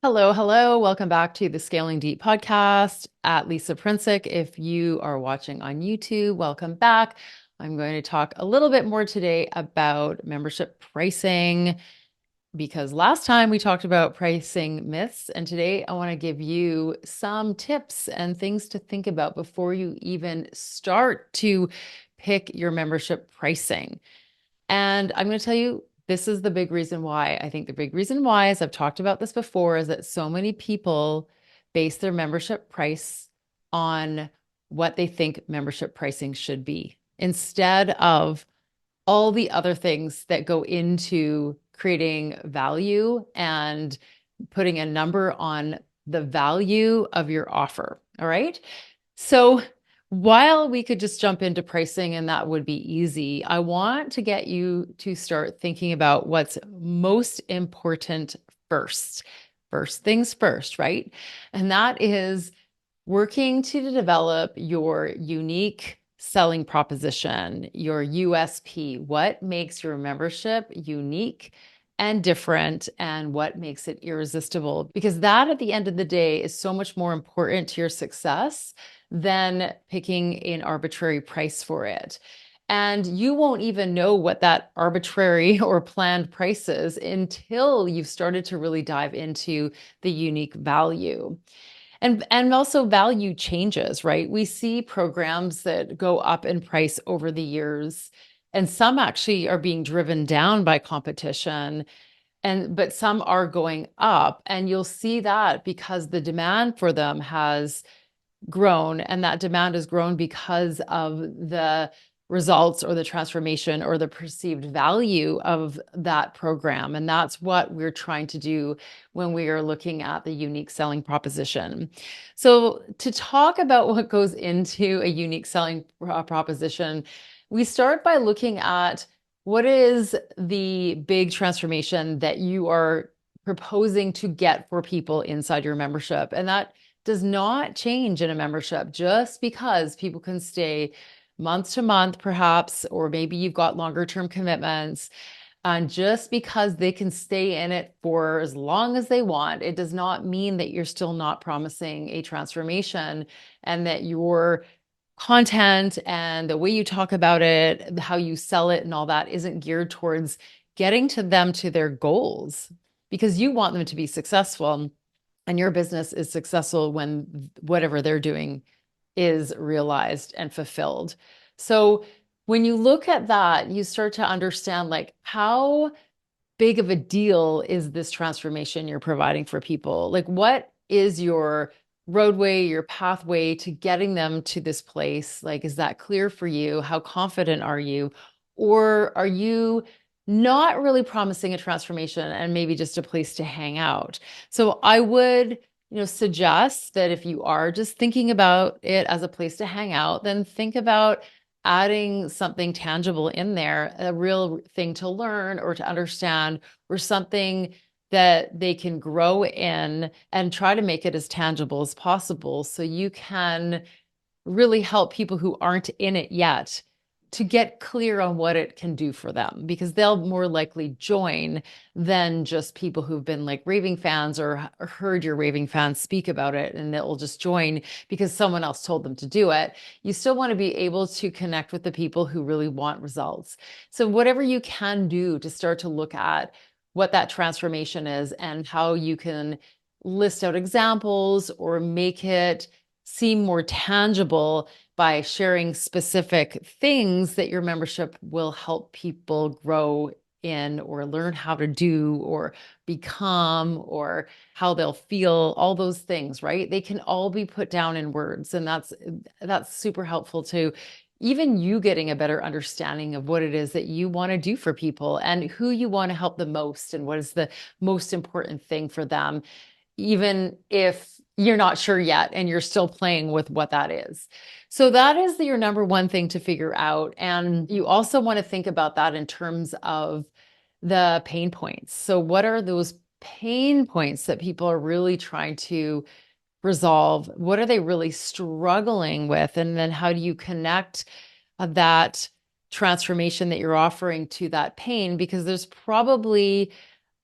Hello, hello. Welcome back to the Scaling Deep podcast at Lisa Princic. If you are watching on YouTube, welcome back. I'm going to talk a little bit more today about membership pricing because last time we talked about pricing myths, and today I want to give you some tips and things to think about before you even start to pick your membership pricing. And I'm going to tell you, this is the big reason why. I think the big reason why, as I've talked about this before, is that so many people base their membership price on what they think membership pricing should be instead of all the other things that go into creating value and putting a number on the value of your offer. All right. So while we could just jump into pricing and that would be easy, I want to get you to start thinking about what's most important first. First things first, right? And that is working to develop your unique selling proposition, your USP. What makes your membership unique and different, and what makes it irresistible? Because that, at the end of the day, is so much more important to your success than picking an arbitrary price for it. And you won't even know what that arbitrary or planned price is until you've started to really dive into the unique value. And also value changes, right? We see programs that go up in price over the years, and some actually are being driven down by competition, but some are going up. And you'll see that because the demand for them has grown, and that demand has grown because of the results or the transformation or the perceived value of that program. And that's what we're trying to do when we are looking at the unique selling proposition. So to talk about what goes into a unique selling proposition, we start by looking at what is the big transformation that you are proposing to get for people inside your membership. And that does not change in a membership just because people can stay month to month, perhaps, or maybe you've got longer term commitments. And just because they can stay in it for as long as they want, it does not mean that you're still not promising a transformation and that your content and the way you talk about it, how you sell it, and all that isn't geared towards getting to them to their goals because you want them to be successful. And your business is successful when whatever they're doing is realized and fulfilled. So when you look at that, you start to understand like how big of a deal is this transformation you're providing for people? Like, what is your roadway, your pathway to getting them to this place? Like, is that clear for you? How confident are you? Or are you not really promising a transformation and maybe just a place to hang out? So I would, suggest that if you are just thinking about it as a place to hang out, then think about adding something tangible in there, a real thing to learn or to understand, or something that they can grow in, and try to make it as tangible as possible so you can really help people who aren't in it yet to get clear on what it can do for them, because they'll more likely join than just people who've been like raving fans or heard your raving fans speak about it, and they'll just join because someone else told them to do it. You still want to be able to connect with the people who really want results. So whatever you can do to start to look at what that transformation is and how you can list out examples or make it seem more tangible by sharing specific things that your membership will help people grow in or learn how to do or become, or how they'll feel, all those things, right? They can all be put down in words, and that's super helpful to even you getting a better understanding of what it is that you want to do for people and who you want to help the most and what is the most important thing for them, even if you're not sure yet and you're still playing with what that is. So that is your number one thing to figure out. And you also want to think about that in terms of the pain points. So what are those pain points that people are really trying to resolve? What are they really struggling with? And then how do you connect that transformation that you're offering to that pain? Because there's probably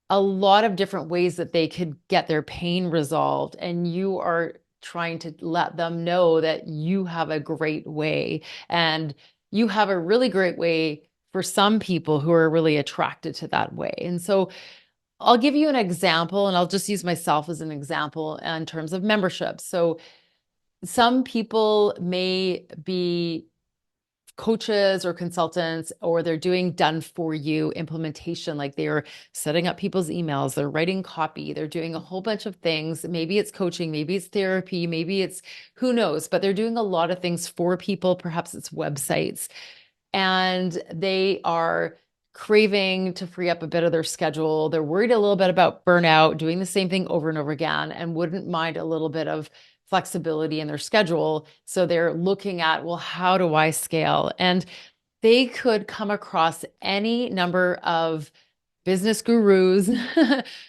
a lot of different ways that they could get their pain resolved. And you are trying to let them know that you have a great way, and you have a really great way for some people who are really attracted to that way. And so I'll give you an example, and I'll just use myself as an example in terms of memberships. So some people may be coaches or consultants, or they're doing done for you implementation, like they're setting up people's emails, they're writing copy, they're doing a whole bunch of things. Maybe it's coaching, maybe it's therapy, maybe it's who knows, but they're doing a lot of things for people. Perhaps it's websites, and they are craving to free up a bit of their schedule. They're worried a little bit about burnout, doing the same thing over and over again, and wouldn't mind a little bit of flexibility in their schedule. So they're looking at, well, how do I scale? And they could come across any number of business gurus,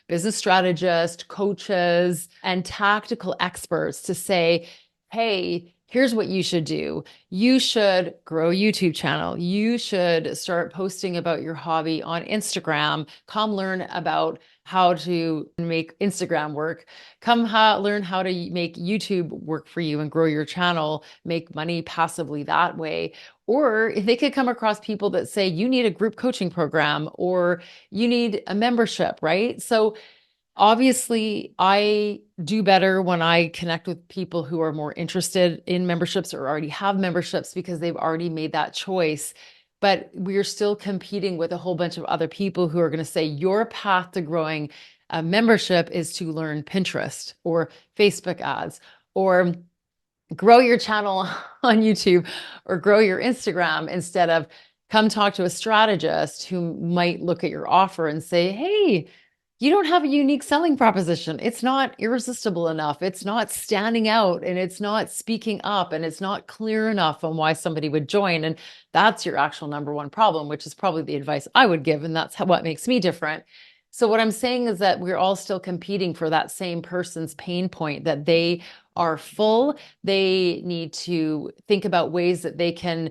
business strategists, coaches, and tactical experts to say, hey, here's what you should do. You should grow a YouTube channel. You should start posting about your hobby on Instagram. Come learn about how to make Instagram work. Come learn how to make YouTube work for you and grow your channel, make money passively that way. Or they could come across people that say, you need a group coaching program, or you need a membership, right? So obviously, I do better when I connect with people who are more interested in memberships or already have memberships because they've already made that choice. But we're still competing with a whole bunch of other people who are going to say your path to growing a membership is to learn Pinterest or Facebook ads, or grow your channel on YouTube, or grow your Instagram, instead of come talk to a strategist who might look at your offer and say, hey, you don't have a unique selling proposition. It's not irresistible enough. It's not standing out, and it's not speaking up, and it's not clear enough on why somebody would join. And that's your actual number one problem, which is probably the advice I would give. And that's what makes me different. So what I'm saying is that we're all still competing for that same person's pain point, that they are full. They need to think about ways that they can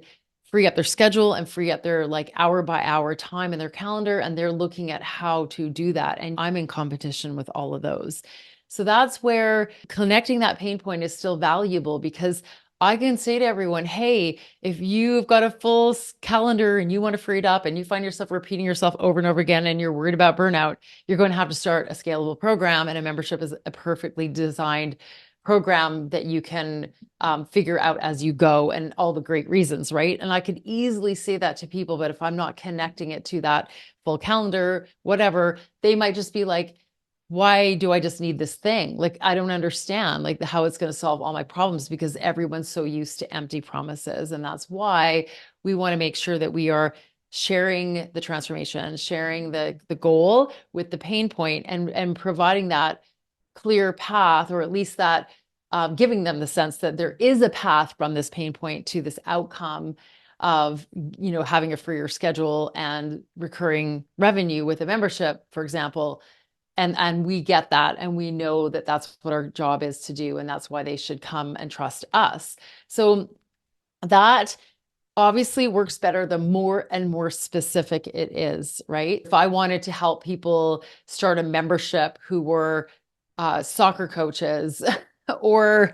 free up their schedule and free up their like hour by hour time in their calendar. And they're looking at how to do that. And I'm in competition with all of those. So that's where connecting that pain point is still valuable, because I can say to everyone, hey, if you've got a full calendar and you want to free it up and you find yourself repeating yourself over and over again and you're worried about burnout, you're going to have to start a scalable program. And a membership is a perfectly designed program that you can figure out as you go, and all the great reasons, right? And I could easily say that to people, but if I'm not connecting it to that full calendar, whatever, they might just be like, why do I just need this thing? Like, I don't understand like how it's going to solve all my problems, because everyone's so used to empty promises. And that's why we want to make sure that we are sharing the transformation, sharing the goal with the pain point, and providing that clear path, or at least that giving them the sense that there is a path from this pain point to this outcome of, you know, having a freer schedule and recurring revenue with a membership, for example. And we get that, and we know that that's what our job is to do, and that's why they should come and trust us. So that obviously works better the more and more specific it is, right? If I wanted to help people start a membership who were soccer coaches or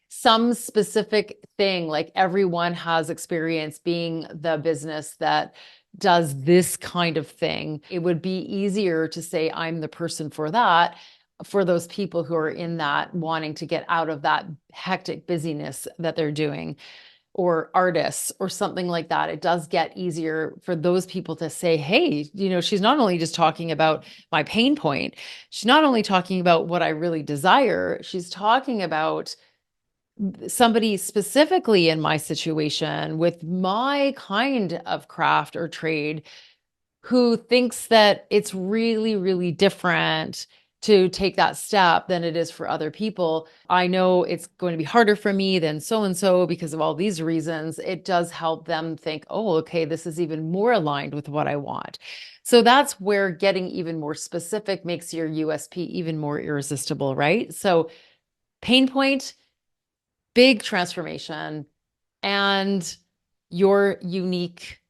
some specific thing, like everyone has experience being the business that does this kind of thing, it would be easier to say, I'm the person for that, for those people who are in that, wanting to get out of that hectic busyness that they're doing, or artists or something like that. It does get easier for those people to say, hey, you know, she's not only just talking about my pain point, she's not only talking about what I really desire, she's talking about somebody specifically in my situation with my kind of craft or trade, who thinks that it's really, really different to take that step than it is for other people. I know it's going to be harder for me than so and so because of all these reasons. It does help them think, oh, okay, this is even more aligned with what I want. So that's where getting even more specific makes your USP even more irresistible, right? So pain point, big transformation, and your unique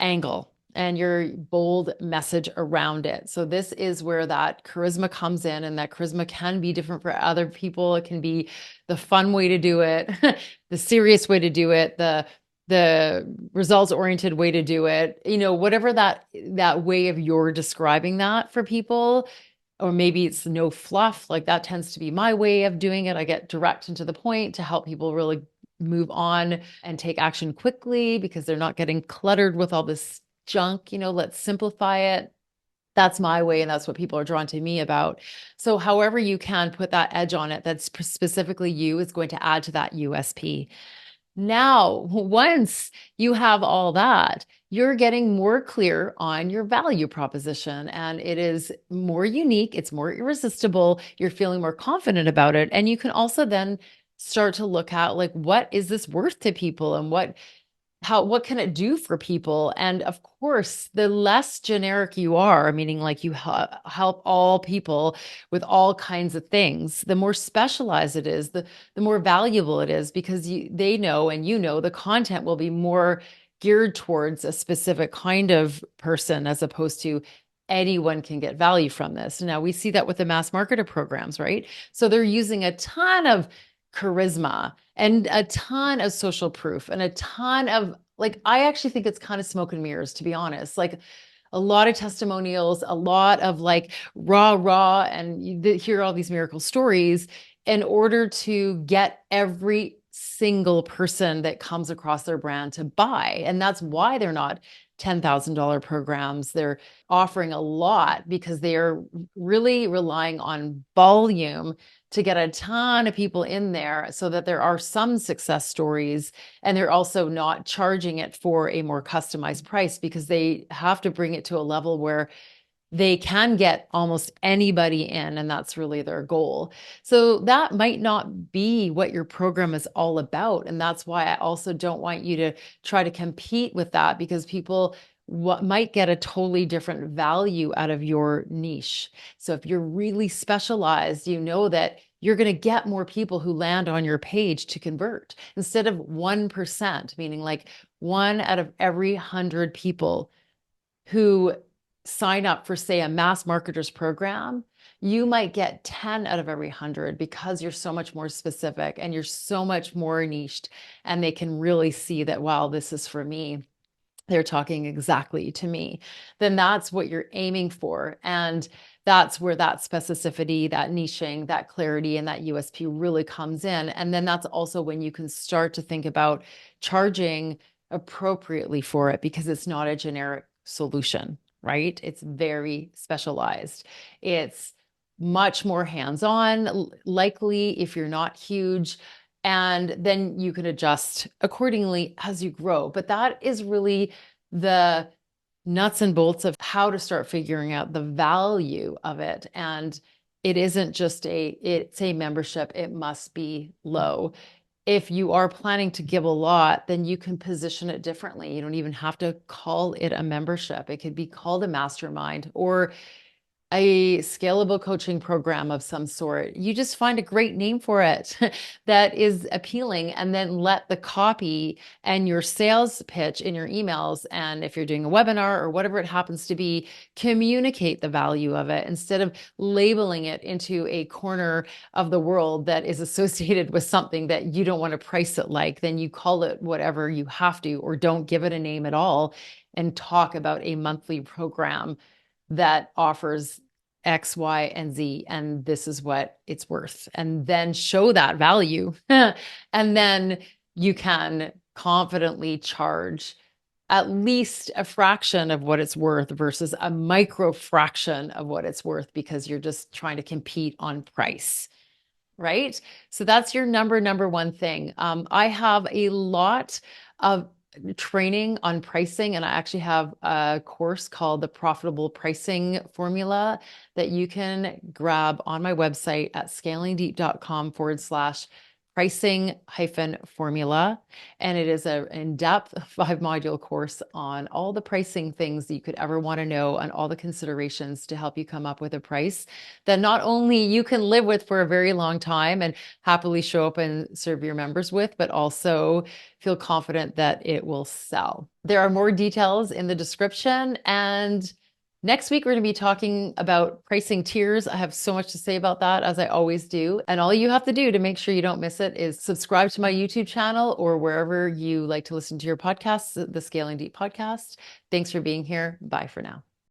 angle. and your bold message around it. So this is where that charisma comes in, and that charisma can be different for other people. It can be the fun way to do it, the serious way to do it, the results oriented way to do it, whatever that way of you're describing that for people. Or maybe it's no fluff, like that tends to be my way of doing it. I get direct and to the point to help people really move on and take action quickly because they're not getting cluttered with all this junk. Let's simplify it. That's my way, and that's what people are drawn to me about. So however you can put that edge on it that's specifically you is going to add to that USP. Now, once you have all that, you're getting more clear on your value proposition, and it is more unique. It's more irresistible. You're feeling more confident about it. And you can also then start to look at, like, what is this worth to people, and what can it do for people? And of course, the less generic you are, meaning like you help all people with all kinds of things, the more specialized it is, the more valuable it is, because they know, and the content will be more geared towards a specific kind of person, as opposed to anyone can get value from this. Now we see that with the mass marketer programs, right? So they're using a ton of charisma and a ton of social proof and a ton of, like, I actually think it's kind of smoke and mirrors, to be honest. Like, a lot of testimonials, a lot of like rah, and you hear all these miracle stories in order to get every single person that comes across their brand to buy. And that's why they're not $10,000 programs. They're offering a lot because they are really relying on volume to get a ton of people in there, so that there are some success stories. And they're also not charging it for a more customized price, because they have to bring it to a level where they can get almost anybody in, and that's really their goal. So that might not be what your program is all about. And that's why I also don't want you to try to compete with that, because people might get a totally different value out of your niche. So if you're really specialized, that you're going to get more people who land on your page to convert, instead of 1%, meaning like 1 out of every 100 people who sign up for, say, a mass marketers program. You might get 10 out of every 100, because you're so much more specific and you're so much more niched, and they can really see that, wow, this is for me. They're talking exactly to me. Then that's what you're aiming for. And that's where that specificity, that niching, that clarity, and that USP really comes in. And then that's also when you can start to think about charging appropriately for it, because it's not a generic solution, right? It's very specialized. It's much more hands-on, likely, if you're not huge. And then you can adjust accordingly as you grow. But that is really the nuts and bolts of how to start figuring out the value of it. And it isn't just it's a membership. It must be low. If you are planning to give a lot, then you can position it differently. You don't even have to call it a membership. It could be called a mastermind, or a scalable coaching program of some sort. You just find a great name for it that is appealing, and then let the copy and your sales pitch in your emails, and if you're doing a webinar or whatever it happens to be, communicate the value of it, instead of labeling it into a corner of the world that is associated with something that you don't want to price it like. Then you call it whatever you have to, or don't give it a name at all, and talk about a monthly program that offers X, Y, and Z, and this is what it's worth. And then show that value. And then you can confidently charge at least a fraction of what it's worth, versus a micro fraction of what it's worth, because you're just trying to compete on price. Right? So that's your number one thing. I have a lot of training on pricing, and I actually have a course called the Profitable Pricing Formula that you can grab on my website at scalingdeep.com/ pricing-formula. And it is an in-depth 5-module course on all the pricing things that you could ever want to know and all the considerations to help you come up with a price that not only you can live with for a very long time and happily show up and serve your members with, but also feel confident that it will sell. There are more details in the description. And next week, we're going to be talking about pricing tiers. I have so much to say about that, as I always do. And all you have to do to make sure you don't miss it is subscribe to my YouTube channel or wherever you like to listen to your podcasts, the Scaling Deep podcast. Thanks for being here. Bye for now.